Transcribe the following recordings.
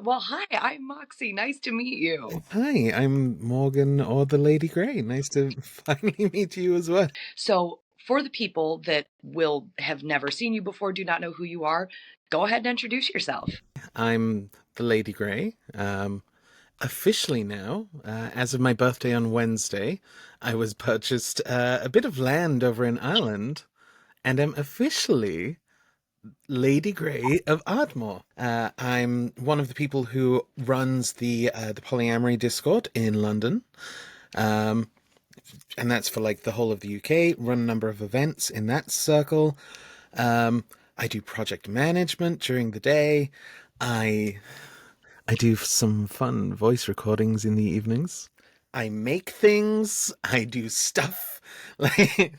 Well, hi, I'm Moxie. Nice to meet you. Hi, I'm Morgan or the Lady Grey. Nice to finally meet you as well. So, for the people that will have never seen you before, do not know who you are, go ahead and introduce yourself. I'm the Lady Grey. Officially now, as of my birthday on Wednesday, I was purchased a bit of land over in Ireland, and am officially Lady Grey of Ardmore. I'm one of the people who runs the polyamory Discord in London. Um, and that's for like the whole of the UK. Run a number of events in that circle. Um, I do project management during the day. I I do some fun voice recordings in the evenings. I make things. I do stuff like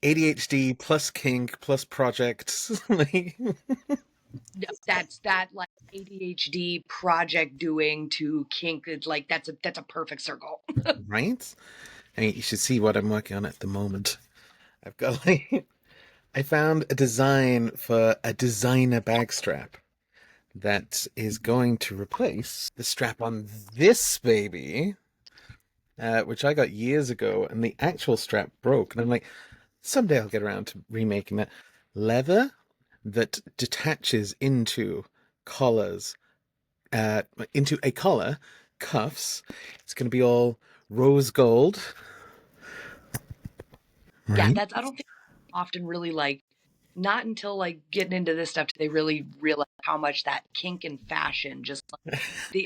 ADHD plus kink plus projects. Like, No, that's that like ADHD project doing to kink. It's like that's a perfect circle. right? I mean, you should see what I'm working on at the moment. I've got like I found a design for a designer bag strap that is going to replace the strap on this baby, which I got years ago, and the actual strap broke. And I'm like, someday I'll get around to remaking that. Leather that detaches collars, uh, into a collar, cuffs. It's going to be all rose gold, Yeah, right? that's I don't think often really like not until like getting into this stuff do they really realize how much that kink and fashion just like,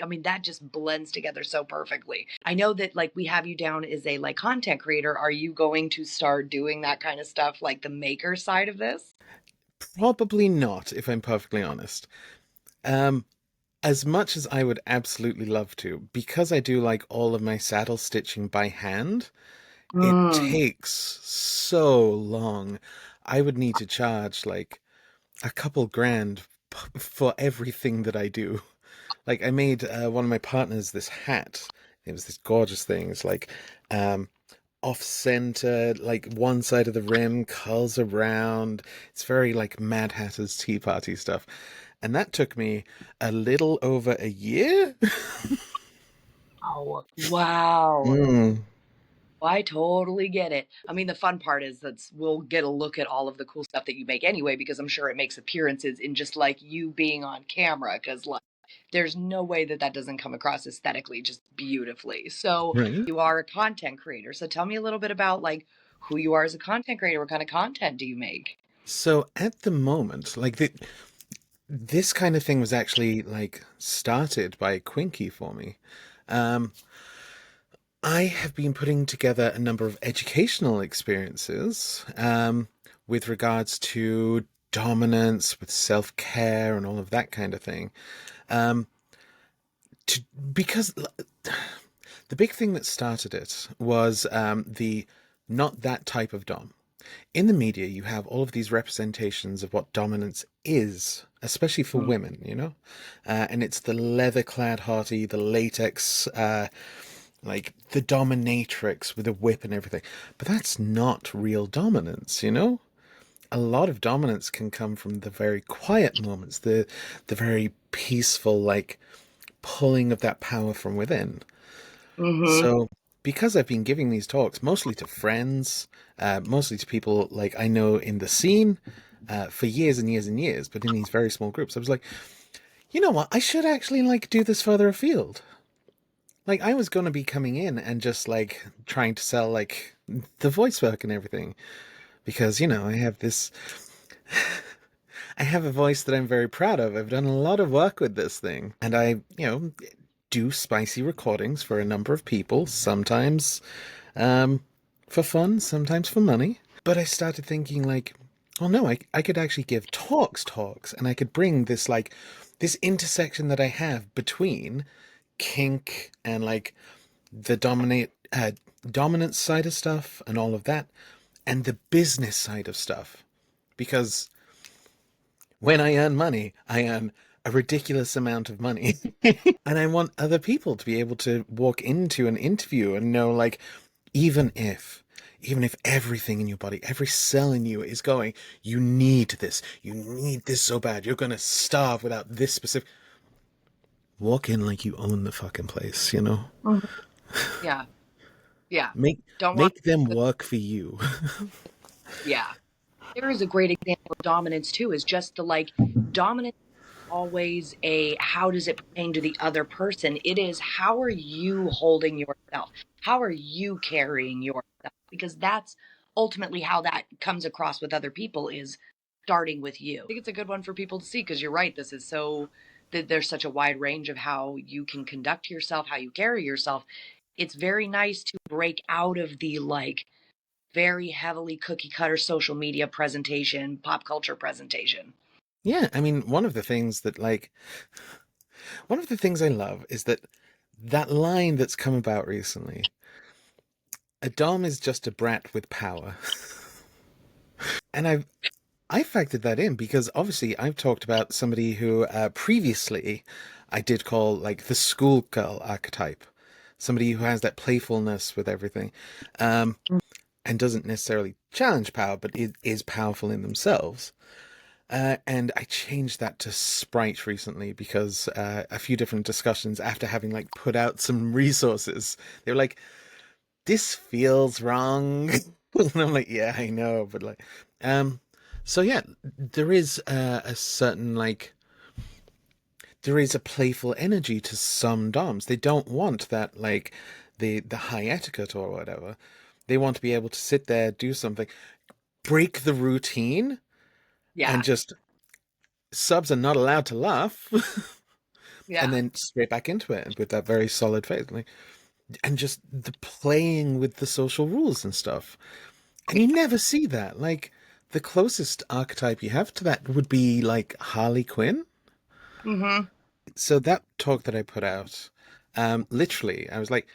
I mean that just blends together so perfectly. I know that like we have you down as a like content creator. Are you going to start doing that kind of stuff like the maker side of this? Probably not, if I'm perfectly honest. Um, as much as I would absolutely love to, because I do like all of my saddle stitching by hand, it Mm. takes so long. I would need to charge like a couple grand for everything that I do. Like I made one of my partners this hat. It was this gorgeous thing. It's like um, off center, like one side of the rim curls around. It's very like Mad Hatter's Tea Party stuff. And that took me a little over a year. Oh, wow. Mm, I totally get it. I mean, the fun part is that we'll get a look at all of the cool stuff that you make anyway, because I'm sure it makes appearances in just like you being on camera, because like there's no way that that doesn't come across aesthetically just beautifully. So right. you are a content creator. So tell me a little bit about like who you are as a content creator. What kind of content do you make? So at the moment, this kind of thing was actually like started by Quinky for me. Um, I have been putting together a number of educational experiences with regards to dominance, with self care, and all of that kind of thing. Um, to, because the big thing that started it was the not that type of dom. In the media, you have all of these representations of what dominance is, especially for women, and it's the leather clad hottie, the latex, like the dominatrix with a whip and everything. But that's not real dominance. A lot of dominance can come from the very quiet moments, the very peaceful, like pulling of that power from within. Mm-hmm. So, because I've been giving these talks mostly to friends, mostly to people like I know in the scene, for years and years and years, but in these very small groups, I was like, you know what? I should actually like do this further afield. Like I was going to be coming in and just like trying to sell like the voice work and everything because I have this I have a voice that I'm very proud of. I've done a lot of work with this thing and I do spicy recordings for a number of people, sometimes um, for fun, sometimes for money. But I started thinking like, oh no, I could actually give talks, and I could bring this like this intersection that I have between kink and like the dominance side of stuff and all of that, and the business side of stuff. Because when I earn money, I earn a ridiculous amount of money. And I want other people to be able to walk into an interview and know, like, even if, even if everything in your body, every cell in you is going, you need this so bad, you're going to starve without this specific. walk in like you own the fucking place, you know? Mhm. Yeah. Yeah. Make Don't want make them work for you. yeah. There is a great example of dominance too, is just the like dominance always a how does it pertain to the other person? It is how are you holding yourself? How are you carrying yourself? Because that's ultimately how that comes across with other people is starting with you. I think it's a good one for people to see because you're right. This is so that there's such a wide range of how you can conduct yourself, how you carry yourself. It's very nice to break out of the like very heavily cookie cutter social media presentation, pop culture presentation. Yeah, I mean, one of the things I love is that line that's come about recently. A dom is just a brat with power. And I factored that in because obviously I've talked about somebody who previously I did call like the schoolgirl archetype, somebody who has that playfulness with everything, and doesn't necessarily challenge power, but is powerful in themselves. And I changed that to Sprite recently because a few different discussions after having like put out some resources, they were like, "This feels wrong," and I'm like, "Yeah, I know," but like, um, so yeah, there is a certain like there is a playful energy to some DOMs. They don't want that like the high etiquette or whatever. They want to be able to sit there, do something, break the routine, Yeah. and just subs are not allowed to laugh, and Yeah. then straight back into it with that very solid face, like, and just the playing with the social rules and stuff. And you never see that. Like the closest archetype you have to that would be like Harley Quinn. Mm-hmm. So that talk that I put out, literally, I was like,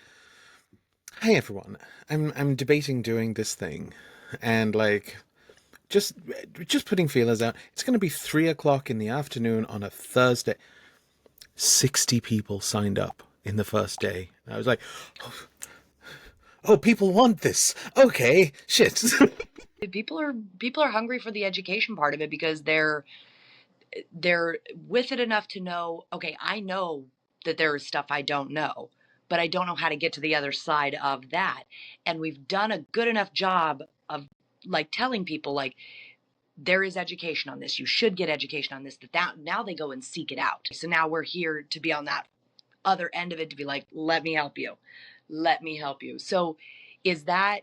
"Hey everyone, I'm debating doing this thing, and like just just putting feelers out. It's going to be 3 o'clock in the afternoon on a Thursday. 60 people signed up in the first day. And I was like, oh, people want this. Okay, shit." People are hungry for the education part of it because they're with it enough to know, okay, I know that there is stuff I don't know, but I don't know how to get to the other side of that. And we've done a good enough job of like telling people like there is education on this. You should get education on this. That now they go and seek it out. So now we're here to be on that other end of it to be like, let me help you. Let me help you. So is that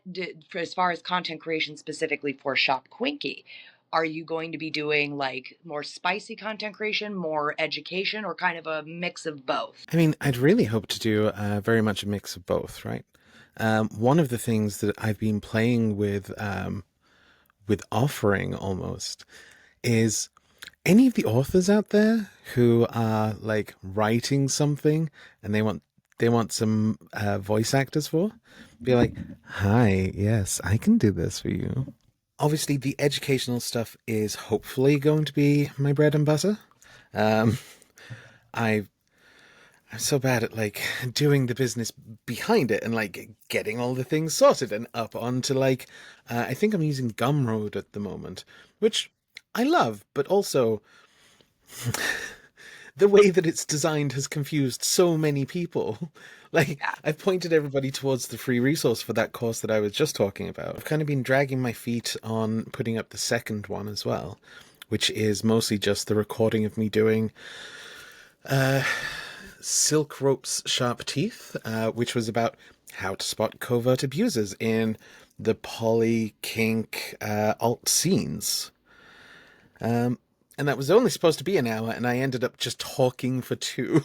as far as content creation specifically for Shop Quinky? Are you going to be doing like more spicy content creation, more education, or kind of a mix of both? I mean, I'd really hope to do very much a mix of both, right? One of the things that I've been playing with offering almost is any of the authors out there who are like writing something and they want some voice actors for, be like, "Hi, yes, I can do this for you." Obviously, the educational stuff is hopefully going to be my bread and butter. Um, I I'm so bad at like doing the business behind it and like getting all the things sorted and up onto like I think I'm using Gumroad at the moment, which I love, but also the way that it's designed has confused so many people. Like, Yeah. I've pointed everybody towards the free resource for that course that I was just talking about. I've kind of been dragging my feet on putting up the second one as well, which is mostly just the recording of me doing Silk Rope's Sharp Teeth, which was about how to spot covert abusers in the poly kink alt scenes. And that was only supposed to be an hour, and I ended up just talking for two.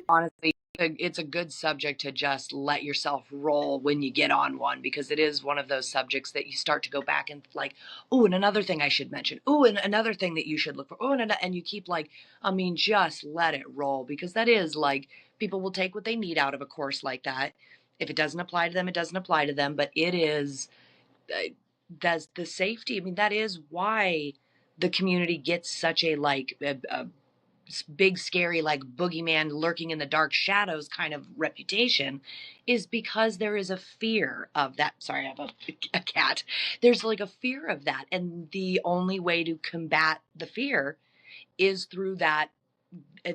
Honestly, it's a good subject to just let yourself roll when you get on one because it is one of those subjects that you start to go back and like, oh, and another thing I should mention. Oh, and another thing that you should look for. Oh, and you keep like, I mean, just let it roll because that is like people will take what they need out of a course like that. If it doesn't apply to them, it doesn't apply to them. But it is that's the safety. I mean, that is why the community gets such a like a big scary like boogeyman lurking in the dark shadows kind of reputation is because there is a fear of that. Sorry, I have a cat. There's like a fear of that, and the only way to combat the fear is through that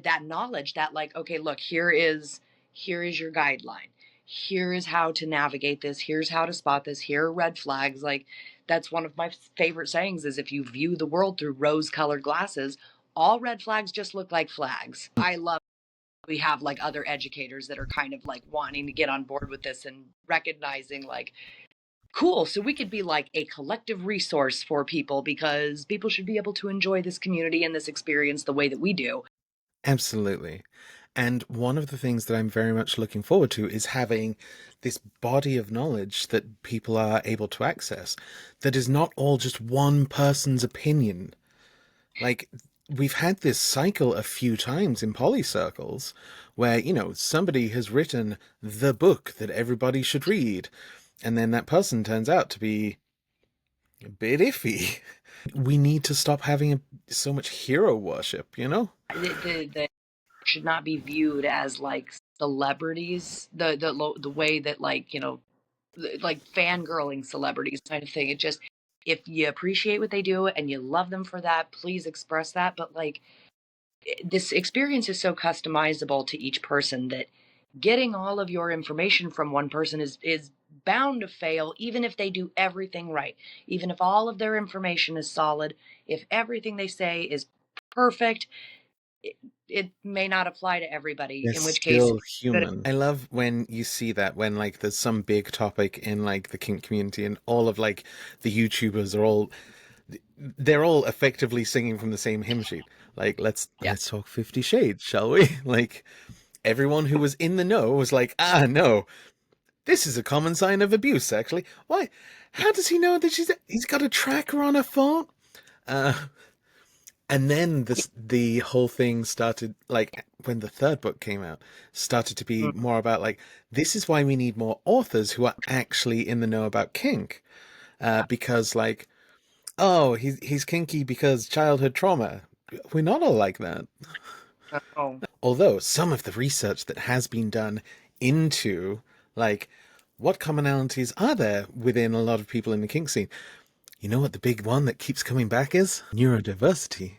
that knowledge that like, okay, look, here is your guideline. Here is how to navigate this. Here's how to spot this. Here are red flags. Like, that's one of my favorite sayings is, if you view the world through rose colored glasses, all red flags just look like flags. I love we have like other educators that are kind of like wanting to get on board with this and recognizing like, cool, so we could be like a collective resource for people, because people should be able to enjoy this community and this experience the way that we do. Absolutely. And one of the things that I'm very much looking forward to is having this body of knowledge that people are able to access that is not all just one person's opinion. Like, we've had this cycle a few times in poly circles where, somebody has written the book that everybody should read, and then that person turns out to be a bit iffy. We need to stop having so much hero worship, The should not be viewed as like celebrities, the way that like, like fangirling celebrities kind of thing. It just, if you appreciate what they do and you love them for that, please express that. But like, this experience is so customizable to each person that getting all of your information from one person is bound to fail, even if they do everything right. Even if all of their information is solid, if everything they say is perfect, it may not apply to everybody, They're in which case still human. I love when you see that, when like there's some big topic in like the kink community and all of like the YouTubers are all, they're all effectively singing from the same hymn sheet. Like, let's talk 50 Shades, shall we? Like, everyone who was in the know was like, no, this is a common sign of abuse, actually. Why? How does he know that he's got a tracker on her phone? And then the whole thing started, like, when the third book came out, started to be more about, like, this is why we need more authors who are actually in the know about kink. Because, like, oh, he's kinky because childhood trauma. We're not all like that. Oh. Although some of the research that has been done into, like, what commonalities are there within a lot of people in the kink scene? You know what the big one that keeps coming back is? Neurodiversity.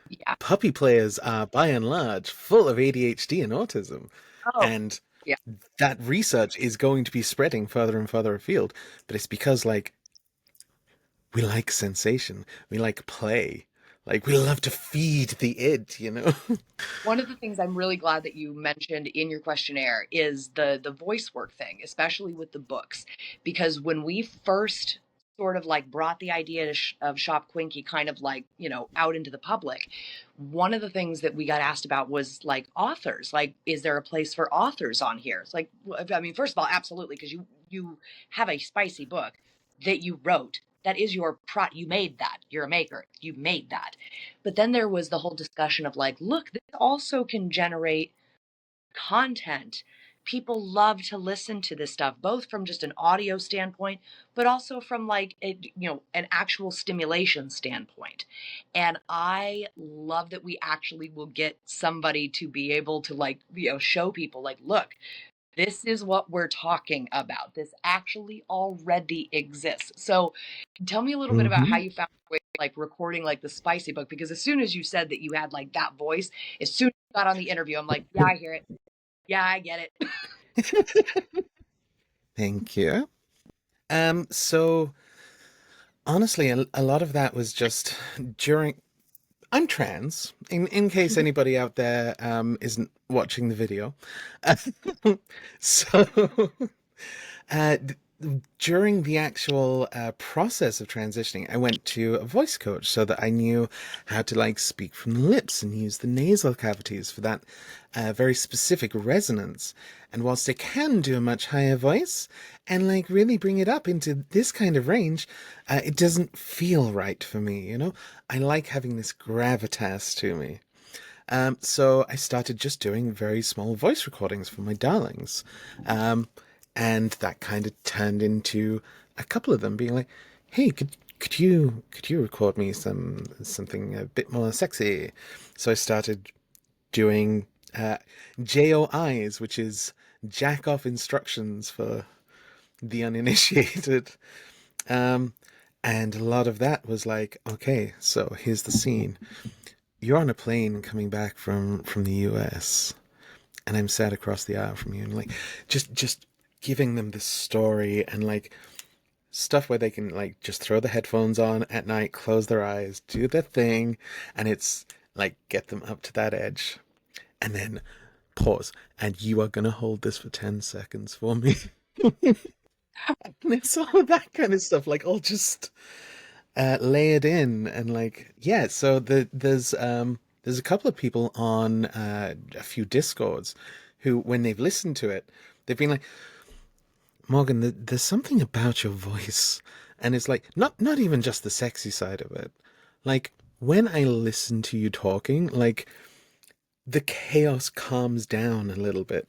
Yeah. Puppy players are, by and large, full of ADHD and autism. Oh, And yeah. that research is going to be spreading further and further afield. But it's because, like, we like sensation. We like play. Like, we love to feed the id. One of the things I'm really glad that you mentioned in your questionnaire is the voice work thing, especially with the books, because when we first sort of like brought the idea of Shop Quinky kind of like, out into the public, one of the things that we got asked about was like authors. Like, is there a place for authors on here? It's like, I mean, first of all, absolutely, because you have a spicy book that you wrote. That is your you made that. You're a maker. You made that. But then there was the whole discussion of like, look, this also can generate content. People love to listen to this stuff, both from just an audio standpoint, but also from like an actual stimulation standpoint. And I love that we actually will get somebody to be able to like, show people like, look, this is what we're talking about. This actually already exists. So tell me a little bit about how Mm-hmm. you found like recording like the spicy book, because as soon as you said that you had like that voice, as soon as you got on the interview, I'm like, yeah, I hear it. Yeah, I get it. Thank you. So honestly, a lot of that was just during. I'm trans. In case anybody out there isn't watching the video, so uh, during the actual process of transitioning, I went to a voice coach so that I knew how to like speak from the lips and use the nasal cavities for that very specific resonance. And whilst I can do a much higher voice and like really bring it up into this kind of range, it doesn't feel right for me. I like having this gravitas to me. So I started just doing very small voice recordings for my darlings. And that kind of turned into a couple of them being like, "Hey, could you record me something a bit more sexy?" So I started doing JOIs, which is jack off instructions for the uninitiated. And a lot of that was like, okay, so here's the scene. you're on a plane coming back from the US, and I'm sat across the aisle from you, and like just giving them this story and like stuff where they can like just throw the headphones on at night, close their eyes, do their thing, and it's like get them up to that edge, and then pause, and you are gonna hold this for 10 seconds for me. And it's all that kind of stuff, like all just layered in, and like yeah. So there's a couple of people on a few discords who, when they've listened to it, they've been like, Morgan, there's something about your voice, and it's like not even just the sexy side of it. Like when I listen to you talking, like the chaos calms down a little bit.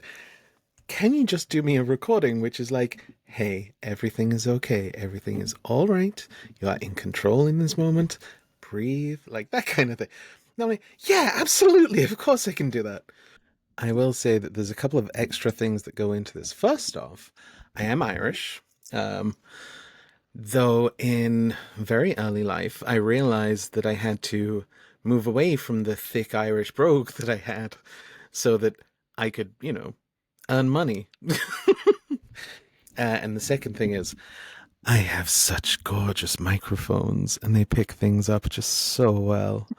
Can you just do me a recording which is like, hey, everything is okay, everything is all right, you are in control in this moment, breathe, like that kind of thing. And I'm like, yeah, absolutely, of course I can do that. I will say that there's a couple of extra things that go into this. First off, I am Irish. Um, though in very early life, I realized that I had to move away from the thick Irish brogue that I had so that I could, earn money. And the second thing is, I have such gorgeous microphones and they pick things up just so well.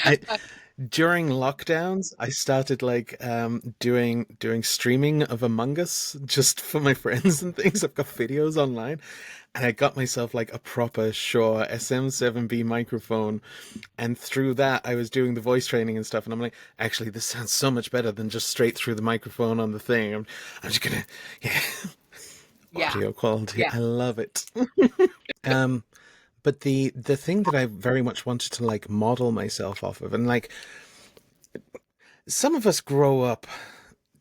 I During lockdowns, I started like doing streaming of Among Us just for my friends and things. I've got videos online, and I got myself like a proper Shure SM7B microphone, and through that I was doing the voice training and stuff. And I'm like, actually, this sounds so much better than just straight through the microphone on the thing. I'm just gonna, yeah, Yeah. audio quality. Yeah. I love it. Um, but the thing that I very much wanted to like model myself off of, and like some of us grow up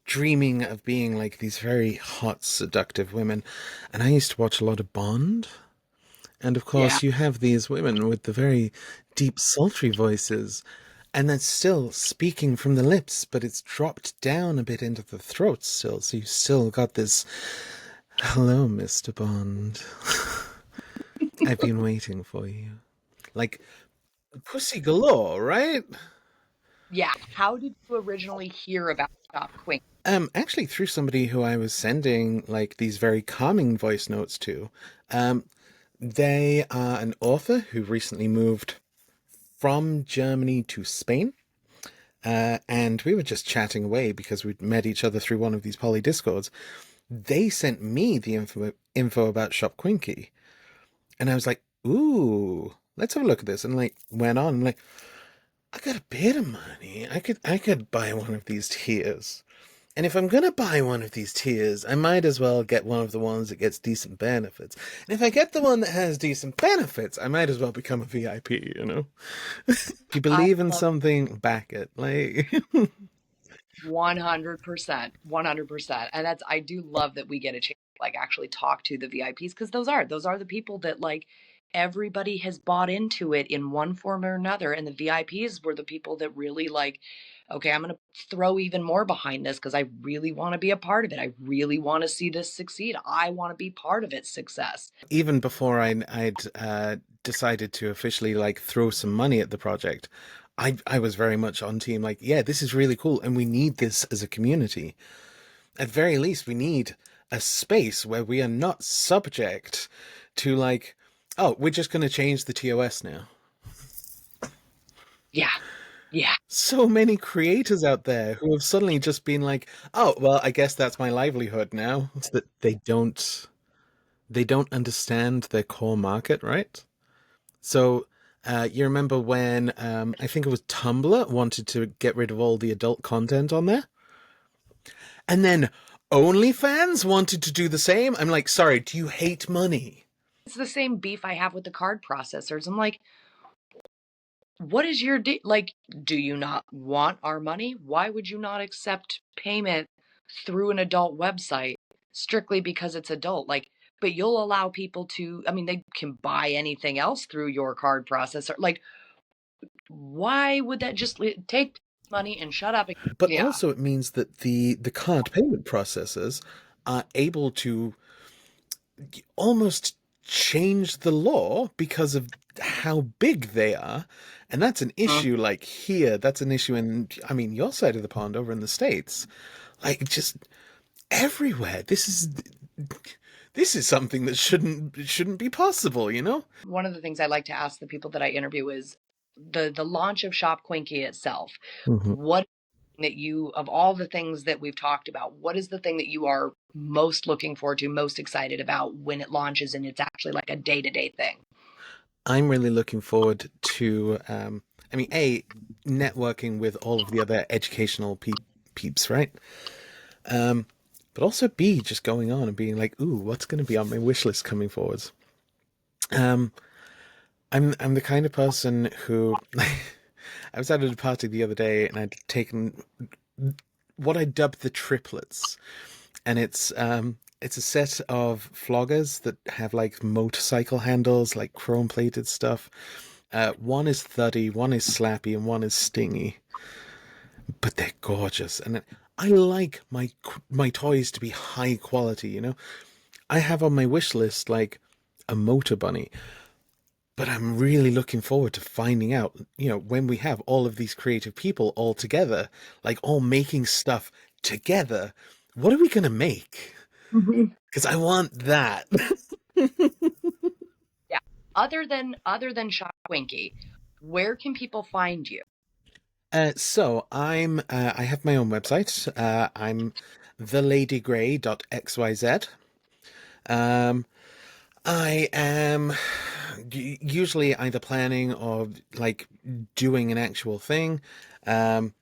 dreaming of being like these very hot, seductive women, and I used to watch a lot of Bond, and of Yeah. course you have these women with the very deep, sultry voices, and that's still speaking from the lips, but it's dropped down a bit into the throat still, so you still got this, hello, Mr. Bond. I've been waiting for you. Like pussy galore, right? Yeah. How did you originally hear about Shop Quink? Actually, through somebody who I was sending like these very calming voice notes to. Um, they are an author who recently moved from Germany to Spain. And we were just chatting away because we'd met each other through one of these poly discords. They sent me the info about Shop Quinky. And I was like, ooh, let's have a look at this. And like went on, and like, I got a bit of money. I could buy one of these tiers. And if I'm gonna buy one of these tiers, I might as well get one of the ones that gets decent benefits. And if I get the one that has decent benefits, I might as well become a VIP, you know? If you I believe in love something, back it. Like 100%, 100%. And that's, I do love that we get a chance to like actually talk to the VIPs, because those are the people that like everybody has bought into it in one form or another. And the VIPs were the people that really like, okay, I'm going to throw even more behind this because I really want to be a part of it. I really want to see this succeed. I want to be part of its success. even before I'd decided to officially like throw some money at the project, I was very much on team like, yeah, this is really cool, and we need this as a community. At very least, we need a space where we are not subject to like, oh, we're just going to change the TOS now. Yeah. Yeah. So many creators out there who have suddenly just been like, oh, well, I guess that's my livelihood now. It's that they don't understand their core market, right? So you remember when I think it was Tumblr wanted to get rid of all the adult content on there? And then OnlyFans wanted to do the same? I'm like, sorry, do you hate money? It's the same beef I have with the card processors. I'm like, what is your like, do you not want our money? Why would you not accept payment through an adult website strictly because it's adult? Like, but you'll allow people to, I mean, they can buy anything else through your card processor. Like, why would that just take money and shut up? But Yeah. also it means that the card payment processors are able to almost change the law because of how big they are. And that's an issue like here. That's an issue in, I mean, your side of the pond over in the States. Like, just everywhere. This is something that shouldn't be possible, you know? One of the things I like to ask the people that I interview is the launch of Shop Quinky itself. Mm-hmm. What that you, of all the things that we've talked about, what is the thing that you are most looking forward to, most excited about when it launches and it's actually like a day-to-day thing? I'm really looking forward to, I mean, A, networking with all of the other educational peeps, right? But also B, just going on and being like, ooh, what's going to be on my wish list coming forwards? Um, I'm the kind of person who I was at a party the other day and I'd taken what I dubbed the triplets, and it's a set of floggers that have like motorcycle handles, like chrome plated stuff. One is thuddy, one is slappy, and one is stingy. But they're gorgeous, and I like my toys to be high quality. You know, I have on my wish list like a motor bunny, but I'm really looking forward to finding out, you know, when we have all of these creative people all together, like all making stuff together, what are we going to make? Because I want that. Yeah. Other than Shop Quinky, where can people find you? So I have my own website. I'm theladygrey.xyz. Um, I am usually either planning or like doing an actual thing. Um,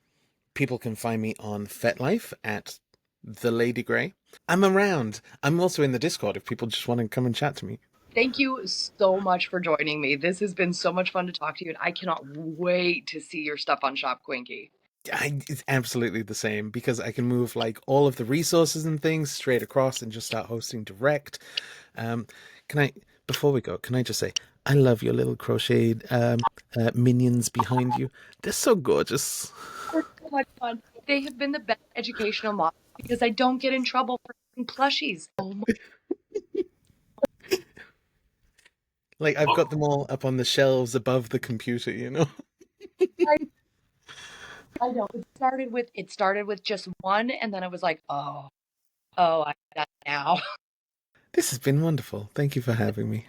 People can find me on Fetlife at the Lady Grey. I'm around. I'm also in the Discord if people just want to come and chat to me. Thank you so much for joining me. This has been so much fun to talk to you, and I cannot wait to see your stuff on Shop Quinky. It's absolutely the same because I can move like all of the resources and things straight across and just start hosting direct. Um, can I, before we go, can I just say, I love your little crocheted minions behind you. They're so gorgeous. They're so much fun. They have been the best educational model because I don't get in trouble for having plushies. Oh my, Like I've got them all up on the shelves above the computer, you know? I know. It started with just one, and then I was like, oh, I got that now. This has been wonderful. Thank you for having me.